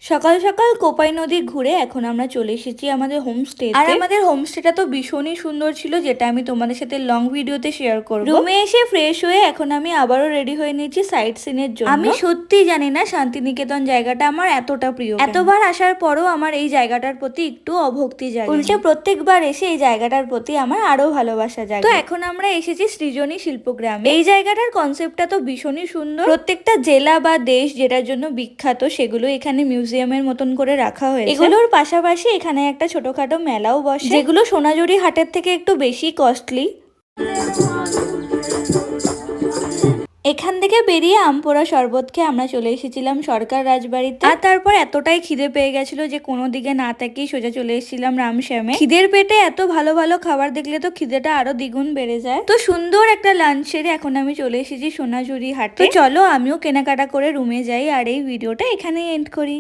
সকাল সকাল কোপাই নদী ঘুরে এখন আমরা চলে এসেছি আমাদের হোমস্টে। আর আমাদের হোমস্টেটা তো ভীষণই সুন্দর ছিল, যেটা আমি তোমাদের সাথে লং ভিডিওতে শেয়ার করব। রুমে এসে ফ্রেশ হয়ে এখন আমি আবারও রেডি হয়ে নিয়েছি সাইট সিনের জন্য। আমি সত্যি জানি না শান্তিনিকেতন জায়গাটা আমার এতটা প্রিয়, এতবার আসার পরও আমার এই জায়গাটার প্রতি একটু অভক্তি জাগে। উল্টে প্রত্যেকবার এসে এই জায়গাটার প্রতি আমার আরো ভালোবাসা জাগে। তো এখন আমরা এসেছি সৃজনী শিল্পগ্রামে। এই জায়গাটার কনসেপ্টটা তো ভীষণই সুন্দর। প্রত্যেকটা জেলা বা দেশ যেটার জন্য বিখ্যাত সেগুলো এখানে মিউজিয়ামের মতন করে রাখা হয়েছে। এগুলোর পাশাপাশি এখানে একটা ছোটখাটো মেলাও বসে, যেগুলো সোনাঝুরি হাটের থেকে একটু বেশি কস্টলি। এখান থেকে বেরিয়ে আমপোড়া শরবত খেয়ে আমরা চলে এসেছিলাম সরকার রাজবাড়িতে। আর তারপর এতটাই খিদে পেয়ে গেছিল যে কোনো দিকে না তাকিয়ে সোজা চলে এসেছিলাম রামশ্যামে। খিদের পেটে এত ভালো ভালো খাবার দেখলে তো খিদেটা আরো দ্বিগুণ বেড়ে যায়। তো সুন্দর একটা লাঞ্চ সেরে এখন আমি চলে এসেছি সোনাঝুরি হাটে। তো চলো আমিও কেনাকাটা করে রুমে যাই আর এই ভিডিওটা এখানেই এন্ড করি।